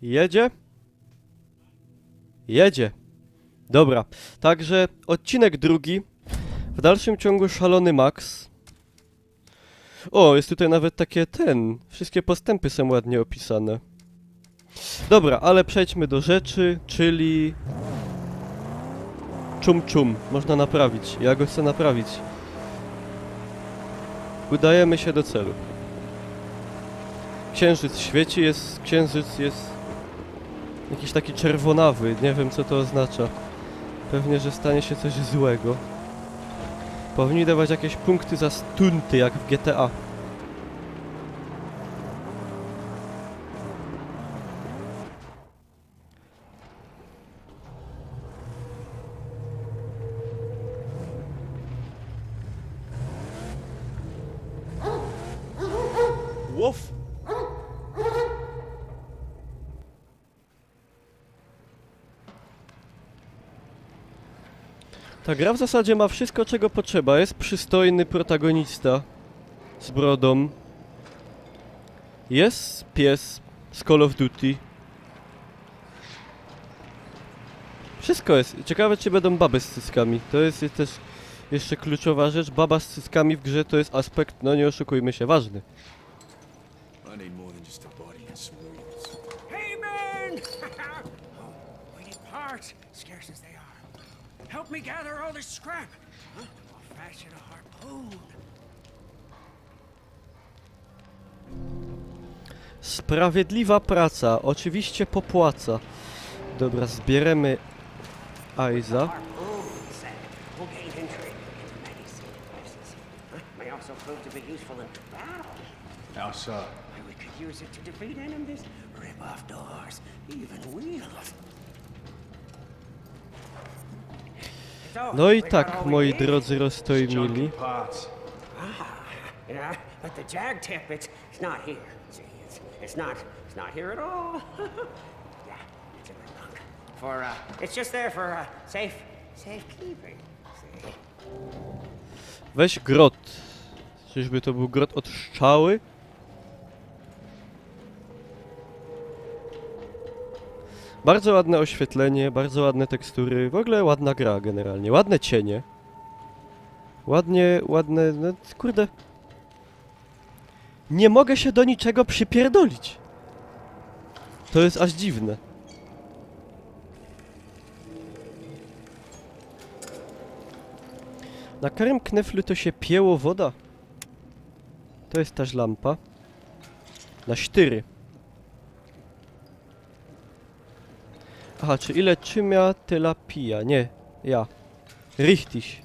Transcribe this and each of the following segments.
Jedzie? Jedzie. Dobra, także odcinek drugi. W dalszym ciągu szalony Max. O, jest tutaj nawet takie wszystkie postępy są ładnie opisane. Dobra, ale przejdźmy do rzeczy, czyli... Czum. Można naprawić. Ja go chcę naprawić. Udajemy się do celu. Księżyc świeci, księżyc jest jakiś taki czerwonawy, nie wiem co to oznacza. Pewnie, że stanie się coś złego. Powinni dawać jakieś punkty za stunty, jak w GTA. Łow! Ta gra w zasadzie ma wszystko, czego potrzeba. Jest przystojny protagonista z brodą. Jest pies z Call of Duty. Wszystko jest. Ciekawe, czy będą baby z cyckami. To jest też jeszcze kluczowa rzecz. Baba z cyckami w grze to jest aspekt, no nie oszukujmy się, ważny. Hey, man! Oh, we need parts, scarce as they are. Help me gather all this scrap. I'll fashion a harpoon. Sprawiedliwa praca. Oczywiście popłaca. Dobra, zbieremy Aiza. Harpoon set will gain entry into many sea places. May also prove to be useful in battle. How so? We could use it to defeat enemies, rip off doors, even wheels. So, No i we got tak, all we moi need. drodzy rozstojmili. Parts. Yeah, but the jag tip, it's not here. See, it's not here at all. Yeah, it's in my trunk. It's just there for safekeeping. See? Weź grot. Czyżby to był grot od strzały? Bardzo ładne oświetlenie, bardzo ładne tekstury. W ogóle ładna gra generalnie. Ładne cienie. Ładne... No kurde... Nie mogę się do niczego przypierdolić. To jest aż dziwne. Na karym kneflu to się pieło woda. To jest ta lampa. Na sztyry. Aha, czy ile czymia tyle pija? Nie, ja. Richtig.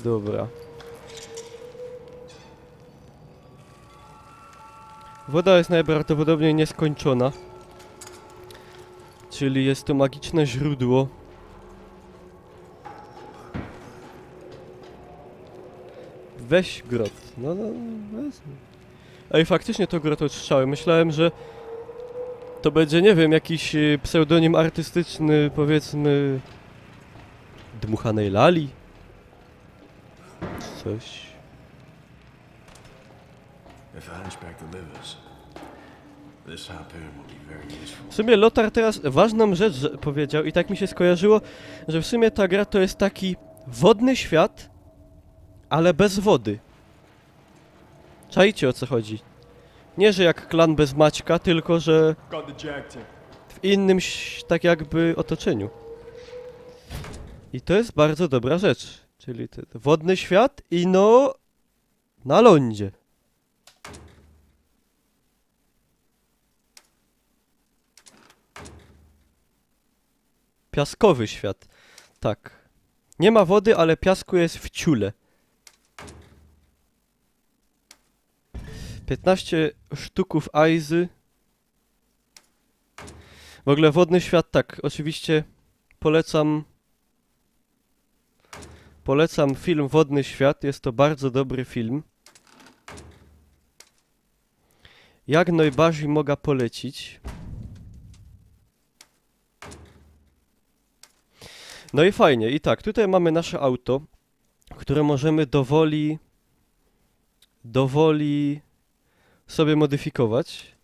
Dobra. Woda jest najprawdopodobniej nieskończona. Czyli jest to magiczne źródło. Weź grot. No, wezmę. Ej, faktycznie to grot od strzały. Myślałem, że to będzie, nie wiem, jakiś pseudonim artystyczny, powiedzmy... Dmuchanej lali? Coś... If Hunchback delivers, this harpoon will be very useful. W sumie Lothar teraz ważną rzecz powiedział i tak mi się skojarzyło, że w sumie ta gra to jest taki wodny świat, ale bez wody. Czajcie, o co chodzi. Nie, że jak klan bez Maćka, tylko że Got the jag tip. w innym tak jakby otoczeniu. I to jest bardzo dobra rzecz. Czyli ten wodny świat i no... na lądzie. Piaskowy świat. Tak. Nie ma wody, ale piasku jest w ciule. 15 sztuków Aizy. W ogóle wodny świat, tak. Oczywiście polecam film Wodny Świat. Jest to bardzo dobry film. Jak najbardziej mogę polecić. No i fajnie. I tak, tutaj mamy nasze auto, które możemy dowoli sobie modyfikować.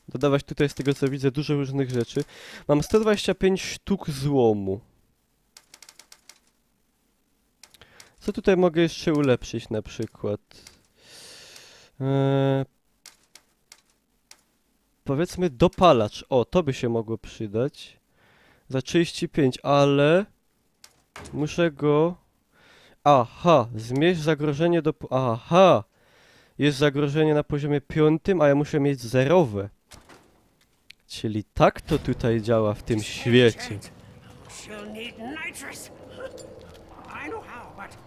dodawać tutaj, z tego co widzę, dużo różnych rzeczy. Mam 125 sztuk złomu. Co tutaj mogę jeszcze ulepszyć na przykład? Powiedzmy dopalacz. O, to by się mogło przydać. Za 35, ale... Muszę go... Aha, zmniejsz zagrożenie do... Aha! Jest zagrożenie na poziomie 5, a ja muszę mieć zerowe. Czyli tak to tutaj działa w tym świecie. She'll need nitrous. I know how, but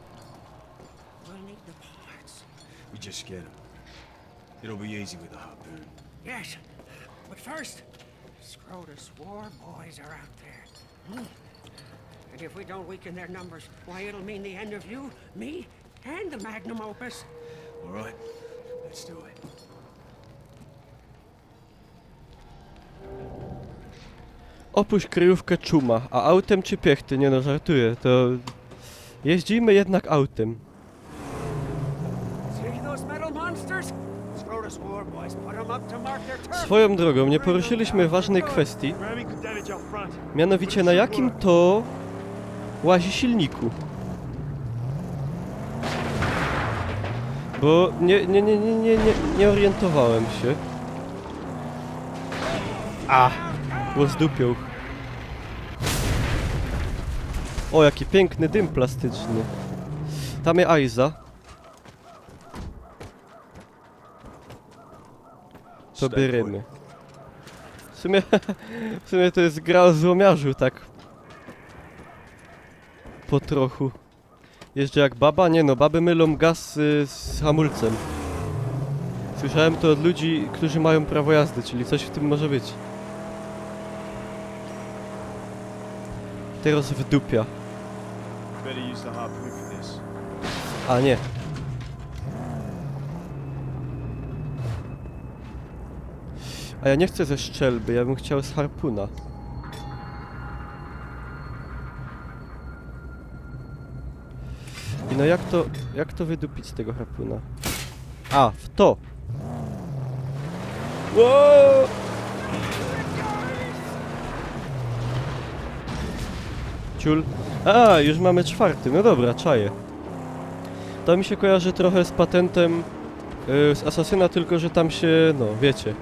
we'll need the parts. We just get him. It'll be easy with a harpoon. Yes, but first, Scrotus war boys are out there. And if we don't weaken their numbers, why, it'll mean the end of you, me, and the magnum opus. All right, let's do it. Opuść kryjówkę czuma, a autem czy piechty? Nie no, żartuję, to... Jeździmy jednak autem. See those metal monsters? Scrotus war boys put 'em up to mark their turf. Swoją drogą, nie poruszyliśmy ważnej kwestii, mianowicie na jakim to łazi silniku. Bo nie orientowałem się. A, zdupiął. O, jaki piękny dym plastyczny. Tam jest Aiza. To bierzemy. W sumie to jest gra o złomiarzu, tak. Po trochu. Jeżdżę jak baba? Nie no, baby mylą gaz z hamulcem. Słyszałem to od ludzi, którzy mają prawo jazdy, czyli coś w tym może być. Teraz wdupia. Better use the harpoon for this. A nie. A ja nie chcę ze szczelby, ja bym chciał z harpuna. I no jak to wydupić z tego harpuna? A, w to! Wow! Ciul. A, już mamy 4. No dobra, czaję. To mi się kojarzy trochę z patentem z Asasyna, tylko że tam się, no wiecie,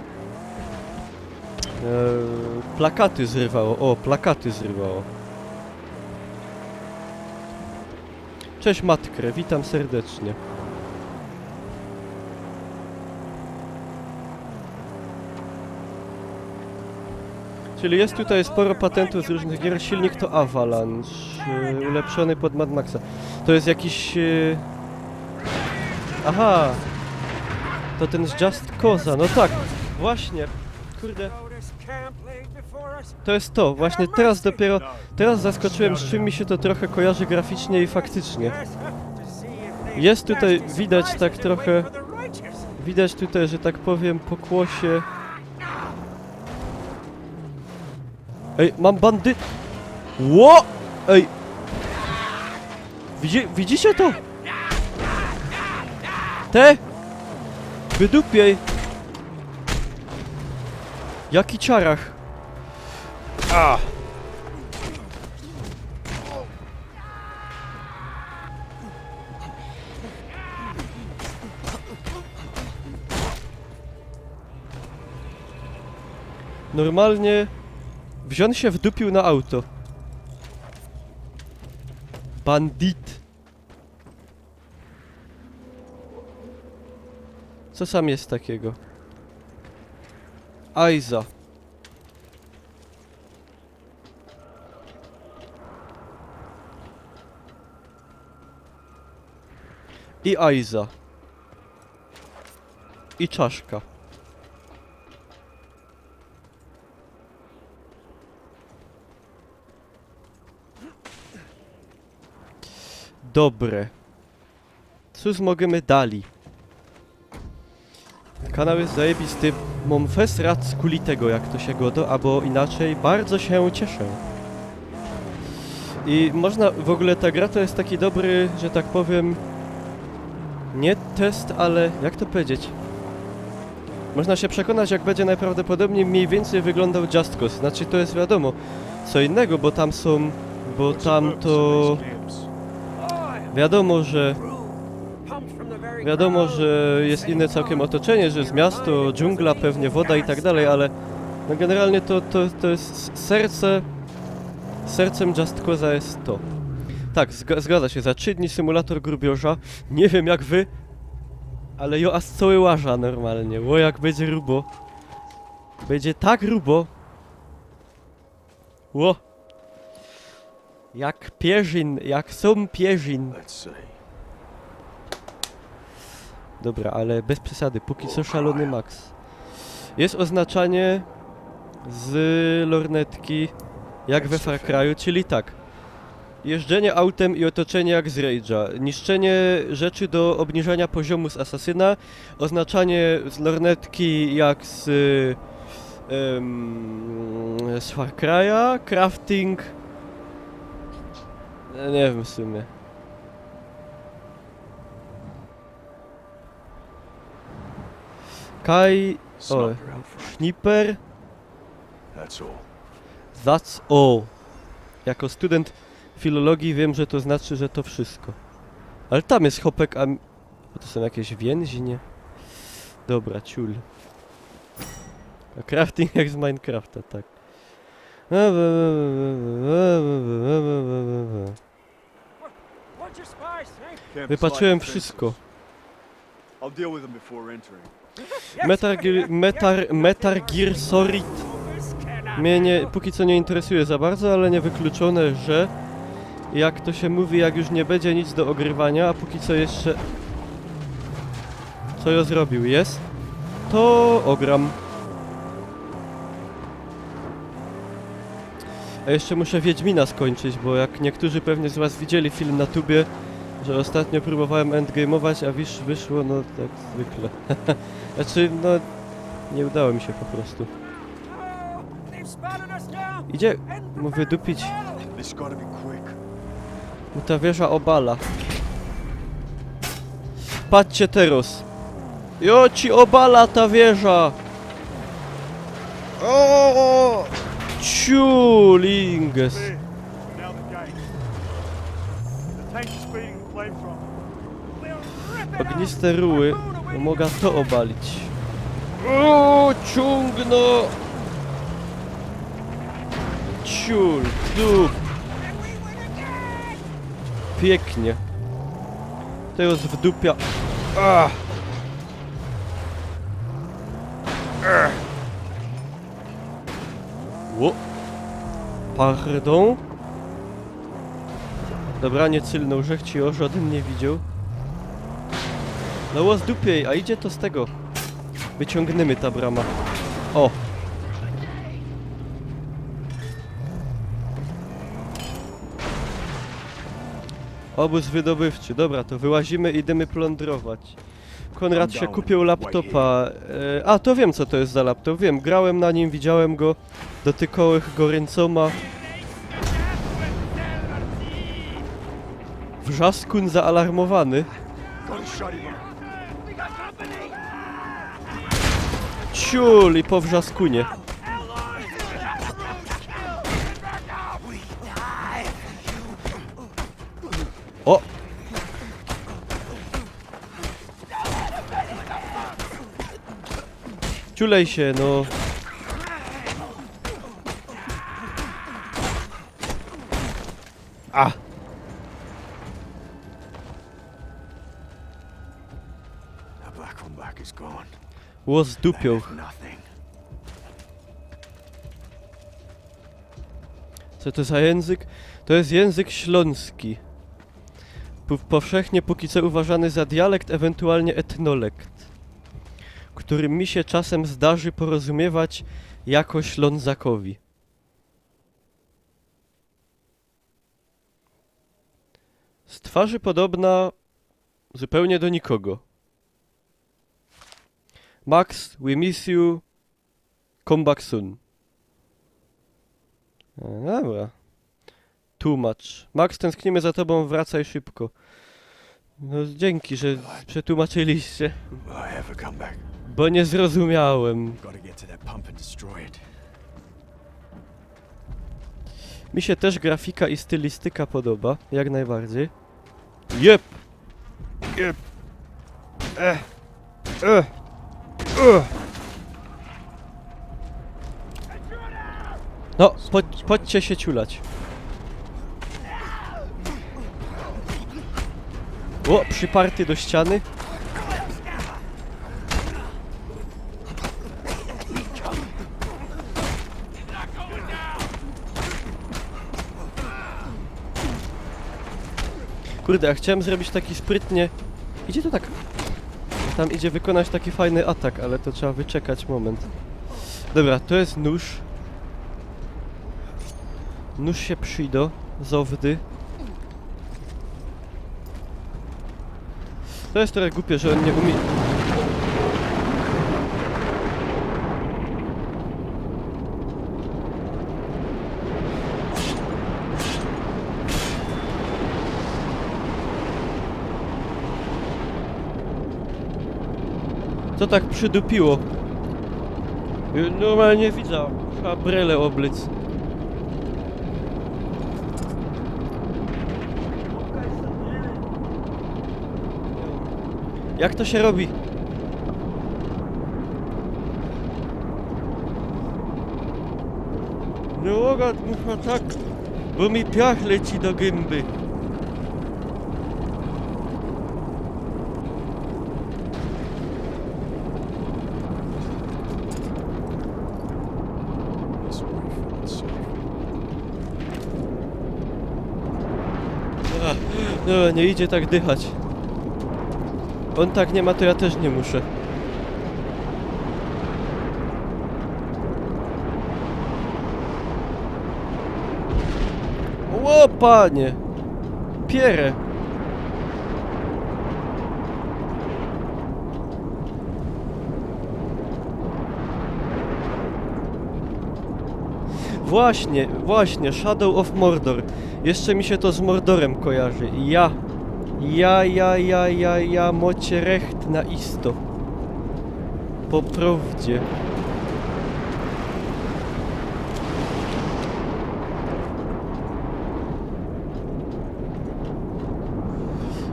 plakaty zrywało. O, plakaty zrywało. Cześć Matkrę, witam serdecznie. Czyli jest tutaj sporo patentów z różnych gier. Silnik to Avalanche, ulepszony pod Mad Maxa. To jest jakiś... Aha! To ten z Just Cause'a, no tak, właśnie. Kurde, Scrotus camp laid before us. to jest to. Właśnie teraz zaskoczyłem, z czym mi się to trochę kojarzy graficznie i faktycznie. Yes, to see if they Jest tutaj, nasty widać surprises tak that trochę, wait for the righteous. widać tutaj, że tak powiem, pokłosie. Ej, mam bandy... Ło! Ej! Widzicie to? Te! Wydupiej! Jaki ciarach! A! Normalnie... Wziął się wdupił na auto. Bandit. Co sam jest takiego? Aiza. I Aiza. I czaszka. Dobre. Cóż możemy dali? Kanał jest zajebisty. Mam fest rad z kulitego, jak to się godo, albo inaczej, bardzo się cieszę. I można, w ogóle ta gra to jest taki dobry, że tak powiem, nie test, ale jak to powiedzieć? Można się przekonać, jak będzie najprawdopodobniej mniej więcej wyglądał Just Cause. Znaczy to jest wiadomo co innego, bo tam są... Bo tam to... Wiadomo, że... Wiadomo, że jest inne całkiem otoczenie, że jest miasto, dżungla, pewnie woda i tak dalej, ale... No generalnie to jest serce... Sercem Just Cause'a jest to. Tak, zgadza się, za 3 dni symulator grubiorza. Nie wiem jak wy, ale jo aż cały łaża normalnie. Ło jak będzie grubo. Będzie tak grubo. Ło. Jak pierzyn, jak są pierzyn. Let's see. Dobra, ale bez przesady, póki co szalony Max. Jest oznaczanie z lornetki jak we Far Cry'u, czyli tak. Jeżdżenie autem i otoczenie jak z Rage'a. Niszczenie rzeczy do obniżania poziomu z Asasyna. Oznaczanie z lornetki jak z Far Cry'a. Crafting. Nie wiem w sumie. Kai... O, Sniper out front. Sniper. That's all. That's all. Jako student filologii wiem, że to znaczy, że to wszystko. Ale tam jest chopek, a... Bo to są jakieś więzi, nie? Dobra, ciul. A crafting jak z Minecrafta, tak. Wypatrzyłem wszystko. I'll deal with them before entering. Metal Gear Solid mnie nie, póki co nie interesuje za bardzo, ale niewykluczone, że jak to się mówi, jak już nie będzie nic do ogrywania, a póki co jeszcze... Co ja zrobił jest, to ogram. A jeszcze muszę Wiedźmina skończyć, bo jak niektórzy pewnie z was widzieli film na tubie, że ostatnio próbowałem endgame'ować, a wyszło no tak zwykle. Znaczy, no nie udało mi się po prostu. Idzie mu wydupić, This gotta be quick. mu ta wieża obala. Patrzcie teraz. Jo ci obala ta wieża. O! Ciulinges. There. Now the gate. The tank is feeding the flamethrower. Ogniste ruły mogą to obalić. O, ciągno! Ciul, dup. Pięknie. Teraz wdupia. Ah. Ło. Pardon. Dobra, nie cylnął, że ci o żaden nie widział. No łos dupiej, a idzie to z tego. Wyciągniemy ta brama. O! Obóz wydobywczy. Dobra, to wyłazimy i idziemy plądrować. Konrad się kupił laptopa. A, to wiem co to jest za laptop. Wiem, grałem na nim, widziałem go. Dotykałem go ręcoma. Wrzaskun zaalarmowany. Gotta shut him up. Ciul i po wrzaskunie. O! Ciulej się, no. A! The black on black is gone. Łos dupią. Nothing. Co to za język? To jest język śląski. Powszechnie póki co uważany za dialekt, ewentualnie etnolekt, którym mi się czasem zdarzy porozumiewać jako Ślązakowi. Z twarzy podobna zupełnie do nikogo. Max, we miss you. Come back soon. Dobra. Too much. Max, tęsknimy za tobą, wracaj szybko. No dzięki, że przetłumaczyliście. Will I ever come back? Bo nie zrozumiałem. Gotta get to that pump and destroy it. Mi się też grafika i stylistyka podoba, jak najbardziej. Jep! Jep! No, chodźcie się ciulać. O, przyparty do ściany. Kurde, ja chciałem zrobić taki sprytnie... Idzie to tak... Tam idzie wykonać taki fajny atak, ale to trzeba wyczekać moment. Dobra, to jest nóż. Nóż się przyjdą z owdy. To jest trochę głupie, że on nie umie... To tak przydupiło. Normalnie widzę. Trzeba brele oblic. Jak to się robi? Nie mogę, muszę tak, bo mi piach leci do gęby. This way feels safe. No, nie idzie tak dychać. On tak nie ma, to ja też nie muszę. O, panie! Pierę! Właśnie, Shadow of Mordor. Jeszcze mi się to z Mordorem kojarzy. Ja, mocie recht na isto. Po prawdzie.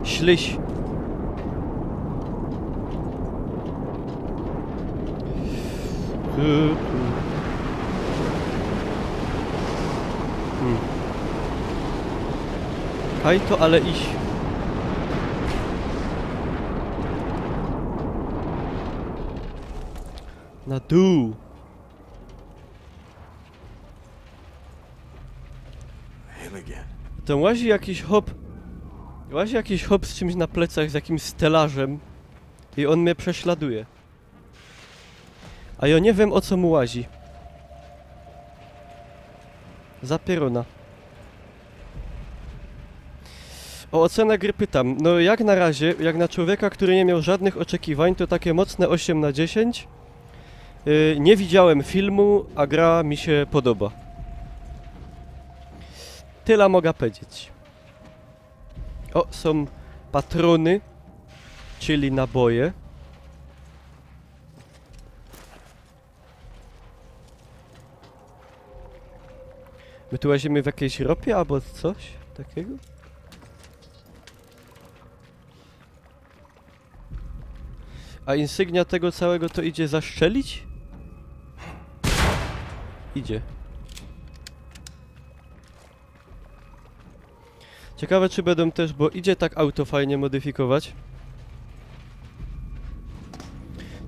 Śliś. Kaj to, ale iść. Na dół. Him again. To łazi jakiś hop. Łazi jakiś hop z czymś na plecach, z jakimś stelażem. I on mnie prześladuje. A ja nie wiem, o co mu łazi. Zapierona. O ocenę gry pytam. No jak na razie, jak na człowieka, który nie miał żadnych oczekiwań, to takie mocne 8 na 10. Nie widziałem filmu, a gra mi się podoba. Tyle mogę powiedzieć. O, są patrony, czyli naboje. My tu łazimy w jakiejś ropie albo coś takiego? A insygnia tego całego to idzie zaszczelić? Idzie. Ciekawe czy będą też, bo idzie tak auto fajnie modyfikować.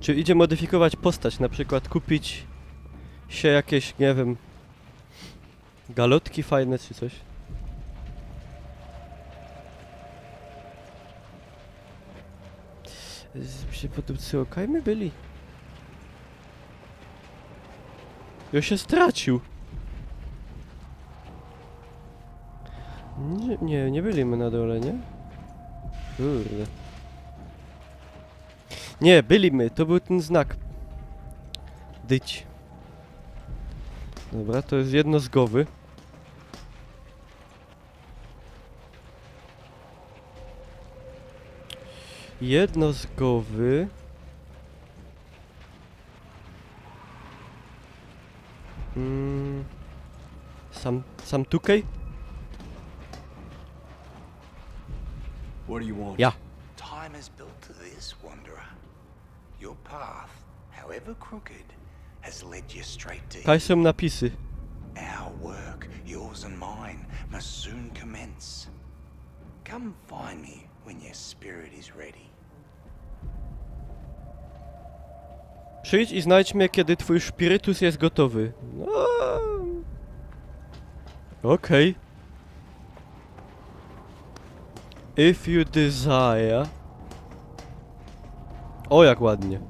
Czy idzie modyfikować postać, na przykład kupić się jakieś, nie wiem, galotki fajne czy coś. Się podupcyło, kaj my byli. Ja się stracił. Nie byliśmy na dole, nie? Kurde. Nie, byliśmy, to był ten znak. Dyć. Dobra, to jest jednozgowy. Jednozgowy. Sam tukej? What do you want? Ja. Time is built to this, Wanderer. Your path, however crooked, has led you straight to Kaj są napisy. our work, yours and mine, must soon commence. Come find me when your spirit is ready. Przyjdź i znajdź mnie, kiedy twój spirytus jest gotowy. No... Okej. If you desire... O, jak ładnie.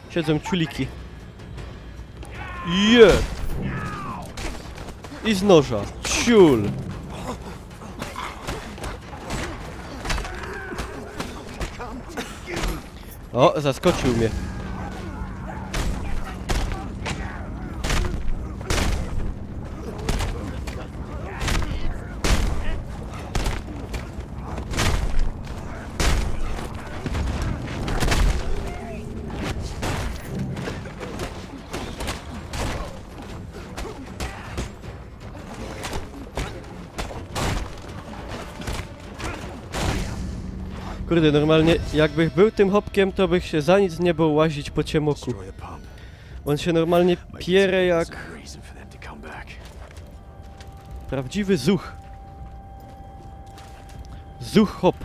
Siedzą ciuliki. I z noża. Ciul. O, zaskoczył mnie. Kurde, normalnie jakbych był tym hopkiem, to bych się za nic nie bał łazić po ciemoku. Destroy the pump. On się normalnie Make it pierę jak some reason for them to come back. prawdziwy zuch. Zuch hop.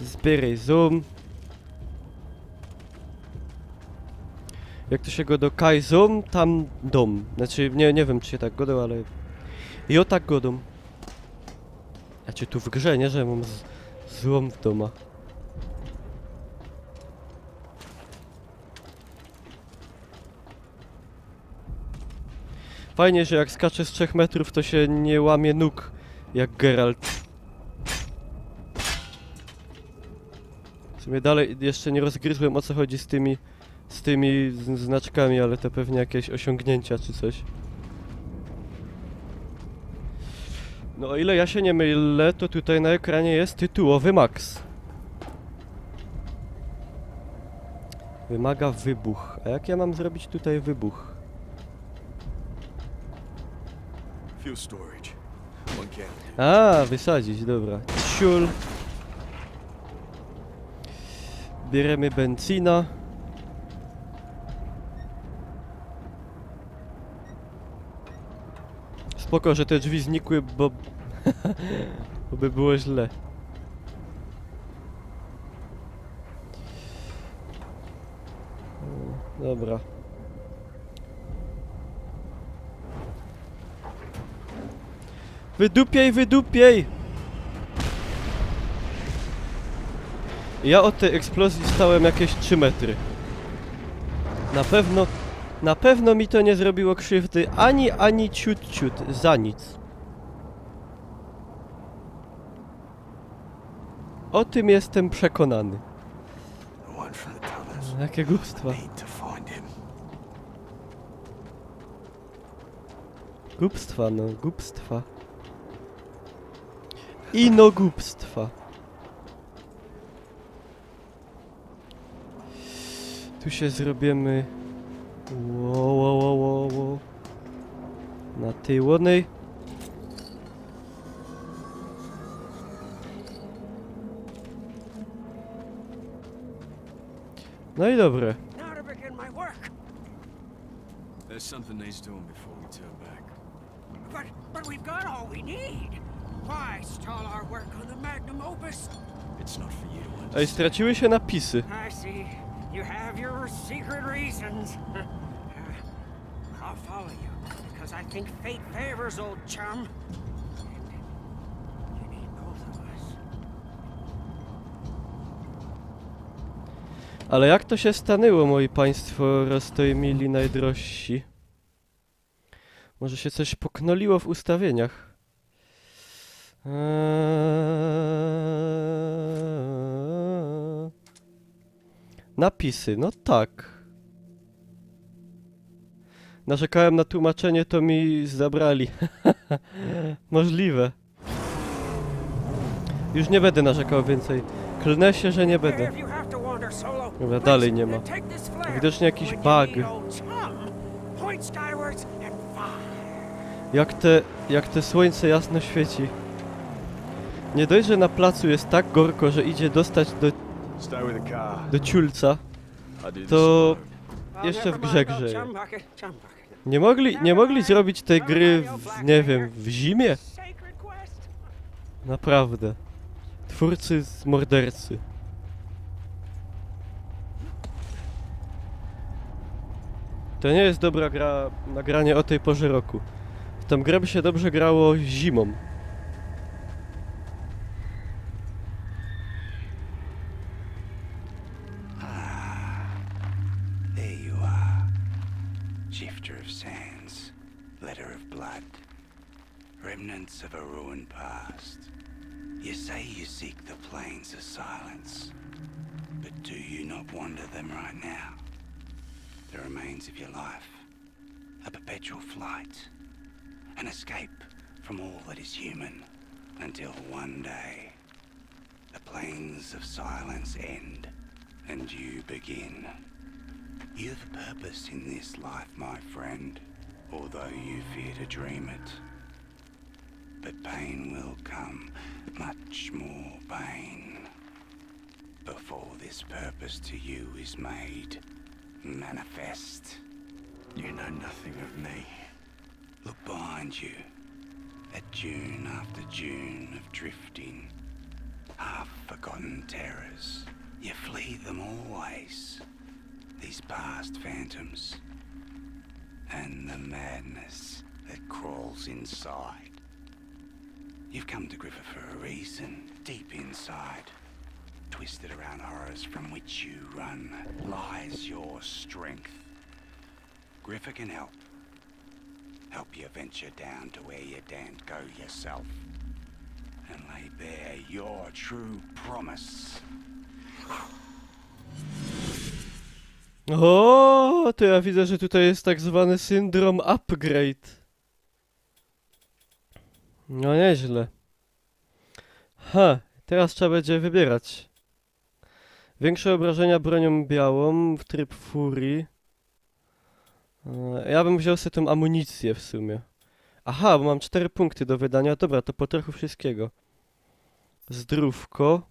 Zbieraj zoom. Jak to się go do Kai zoom, tam dom. Znaczy, nie wiem czy się tak godą, ale... I o tak godą. Znaczy tu w grze, nie, że mam złom w doma. Fajnie, że jak skacze z 3 metrów, to się nie łamie nóg, jak Geralt. W sumie dalej jeszcze nie rozgryzłem, o co chodzi z tymi znaczkami, ale to pewnie jakieś osiągnięcia czy coś. No o ile ja się nie mylę, to tutaj na ekranie jest tytułowy Max. Wymaga wybuch. A jak ja mam zrobić tutaj wybuch? Fuel storage. One can. A, wysadzić, dobra. Ciul. Bierzemy benzina. Spoko, że te drzwi znikły, bo... bo by było źle. Dobra. Wydupiej, wydupiej! Ja od tej eksplozji stałem jakieś 3 metry. Na pewno mi to nie zrobiło krzywdy, ani ciut, za nic. O tym jestem przekonany. The one from the tunnels. Jakie głupstwa. Need to find him. Głupstwa, no, głupstwa. Ino głupstwa. Tu się zrobimy... Wow. Na tej łonej. No i dobre. Now to begin my work. There's something needs doing before we turn back. But we've got all we need. Why stall our work on the magnum opus? It's not for you to Ej, understand. straciły się napisy. I see. You have your secret reasons. I'll follow you, because I think fate favors old chum. And you need both of us. Ale jak to się stanęło, moi państwo roztojmili najdrożsi? Może się coś poknoliło w ustawieniach? Napisy, no tak. Narzekałem na tłumaczenie, to mi zabrali. Możliwe. Już nie będę narzekał więcej. Klnę się, że nie będę. If you have to wander solo, Dobra, dalej nie ma. take this flare. Widocznie jakiś When you bug. need old chum, point skywards and Jak te słońce jasno świeci. Nie dość, że na placu jest tak gorko, że idzie dostać Stay with the car. do ciulca, I do to Oh, jeszcze never w mind grze about grzeje. chum bucket, chum bucket. Nie mogli zrobić tej gry w, nie wiem, w zimie? Sacred quest. Naprawdę. Twórcy z mordercy. To nie jest dobra gra, nagranie o tej porze roku. W tą grę by się dobrze grało zimą. There you are. Shifter of sands, letter of blood, remnants of a ruined past. You say you seek the plains of silence, but do you not wander them right now? The remains of your life, a perpetual flight, an escape from all that is human, until one day, the plains of silence end, and you begin. You've purpose in this life, my friend, although you fear to dream it. But pain will come, much more pain, before this purpose to you is made manifest. You know nothing of me. Look behind you, at dune after dune of drifting, half-forgotten terrors. You flee them always, these past phantoms, and the madness that crawls inside. You've come to Griffa for a reason, deep inside. Twisted around horrors from which you run lies your strength. Griffa can help. Help you venture down to where you daren't go yourself. And lay bare your true promise. O, to ja widzę, że tutaj jest tak zwany syndrom upgrade. No nieźle. Teraz trzeba będzie wybierać. Większe obrażenia bronią białą w tryb furii. Ja bym wziął sobie tą amunicję w sumie. Aha, bo mam 4 punkty do wydania. Dobra, to po trochu wszystkiego. Zdrówko.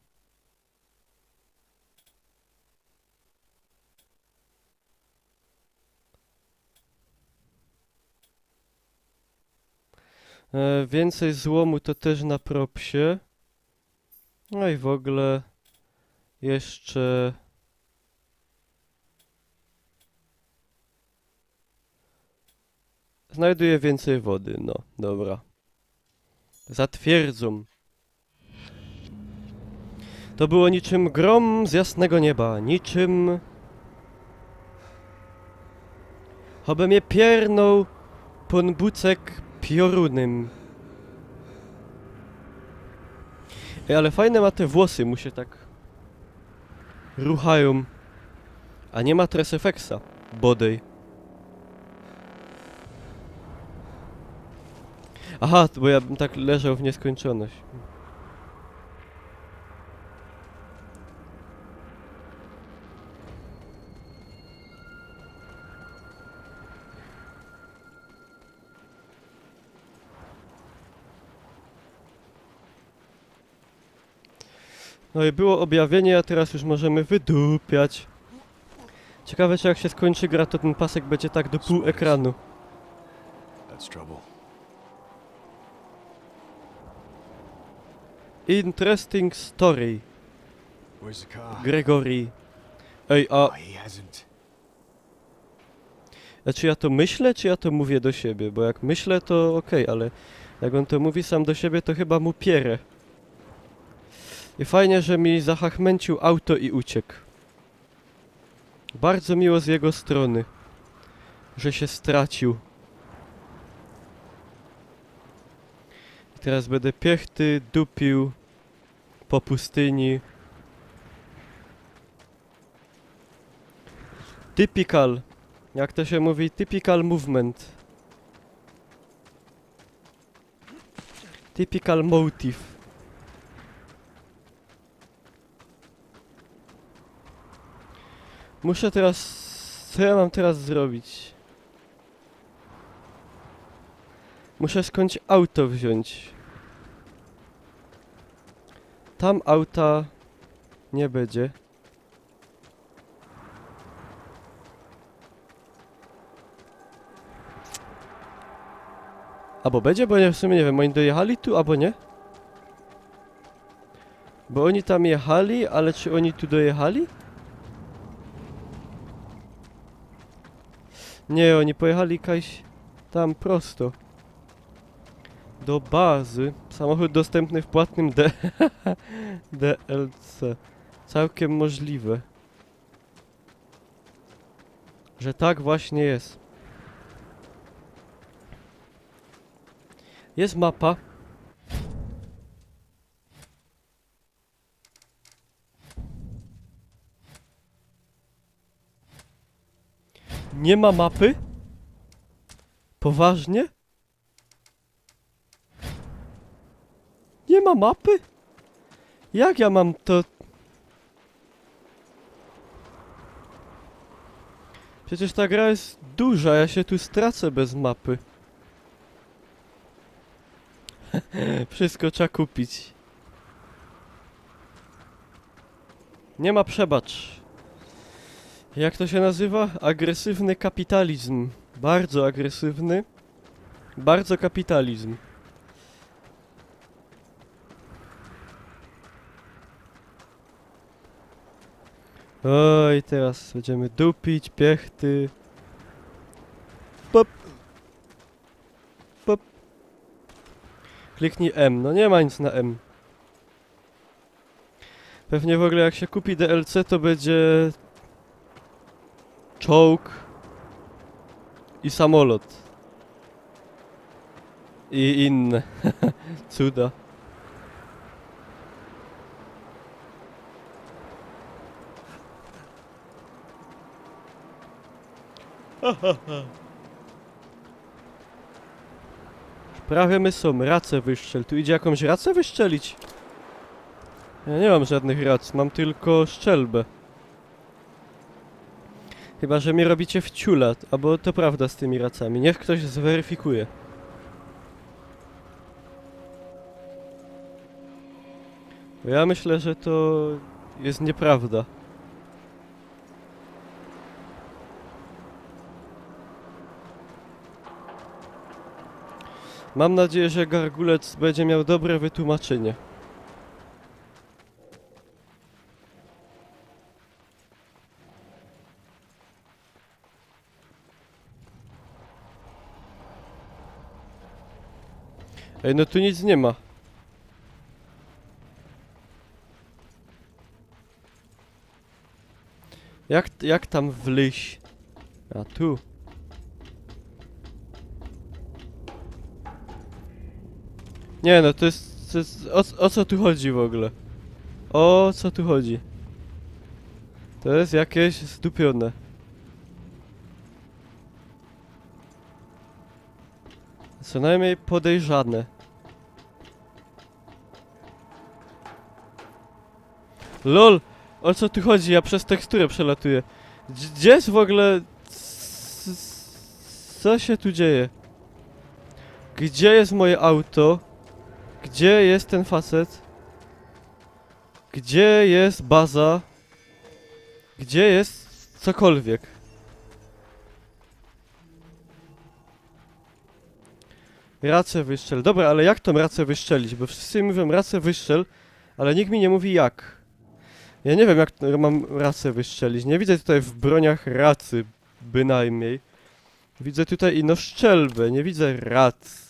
Więcej złomu to też na propsie. No i w ogóle jeszcze znajduję więcej wody, no dobra. Zatwierdzą. To było niczym grom z jasnego nieba, niczym... Choby mnie piernął ponbucek piorunem. Ej, ale fajne ma te włosy, mu się tak ruchają. A nie ma Tresefexa, bodej. Aha, bo ja bym tak leżał w nieskończoność. No i było objawienie, a teraz już możemy wydupiać. Ciekawe, czy jak się skończy gra, to ten pasek będzie tak do pół ekranu. That's trouble. Interesting story, Where's the car? Gregory. Ej, a Oh, he hasn't. czy ja to myślę, czy ja to mówię do siebie? Bo jak myślę, to okej, ale jak on to mówi sam do siebie, to chyba mu pierę. I fajnie, że mi zahachmęcił auto i uciekł. Bardzo miło z jego strony, że się stracił. I teraz będę piechty dupił po pustyni. Typical. Jak to się mówi? Typical movement. Typical motive. Muszę teraz... Co ja mam teraz zrobić? Muszę skądś auto wziąć. Tam auta nie będzie. Albo będzie, bo nie, w sumie nie wiem, oni dojechali tu, albo nie? Bo oni tam jechali, ale czy oni tu dojechali? Nie, oni pojechali kaś tam prosto. Do bazy. Samochód dostępny w płatnym DLC. Całkiem możliwe. Że tak właśnie jest. Jest mapa. Nie ma mapy? Poważnie? Nie ma mapy? Jak ja mam to... Przecież ta gra jest duża, ja się tu stracę bez mapy. Wszystko trzeba kupić. Nie ma przebacz. Jak to się nazywa? Agresywny kapitalizm. Bardzo agresywny. Bardzo kapitalizm. Oj, teraz będziemy dupić, piechty. Pop. Pop. Kliknij M. No nie ma nic na M. Pewnie w ogóle jak się kupi DLC, to będzie... czołg. I samolot. I inne. Cuda. Prawie my są, racę wyszczel. Tu idzie jakąś racę wyszczelić? Ja nie mam żadnych rac, mam tylko szczelbę. Chyba, że mi robicie wciula, albo to prawda z tymi racami. Niech ktoś zweryfikuje. Bo ja myślę, że to jest nieprawda. Mam nadzieję, że Gargulec będzie miał dobre wytłumaczenie. Ej, no tu nic nie ma. Jak tam wlyś? A tu. Nie no, to jest o co tu chodzi w ogóle? O co tu chodzi? To jest jakieś zdupione. Co najmniej podejrzane. LOL! O co tu chodzi? Ja przez teksturę przelatuję. Gdzie jest w ogóle... Co się tu dzieje? Gdzie jest moje auto? Gdzie jest ten facet? Gdzie jest baza? Gdzie jest cokolwiek? Racę wyszczel. Dobra, ale jak tą racę wyszczelić? Bo wszyscy mówią racę wyszczel, ale nikt mi nie mówi jak. Ja nie wiem jak mam racę wyszczelić. Nie widzę tutaj w broniach racy, bynajmniej. Widzę tutaj ino szczelbę, nie widzę rac.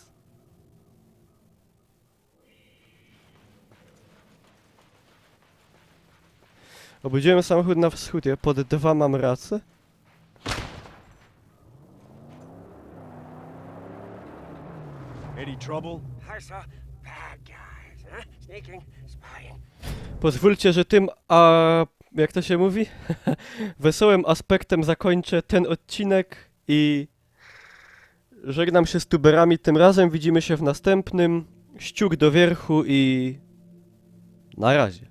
Obudziłem samochód na wschód, ja pod 2 mam racę? Any trouble? I saw bad guys, huh? Sneaking, spying. Pozwólcie, że tym, jak to się mówi? Wesołym aspektem zakończę ten odcinek i żegnam się z tuberami tym razem. Widzimy się w następnym. Ściuk do wierchu i na razie.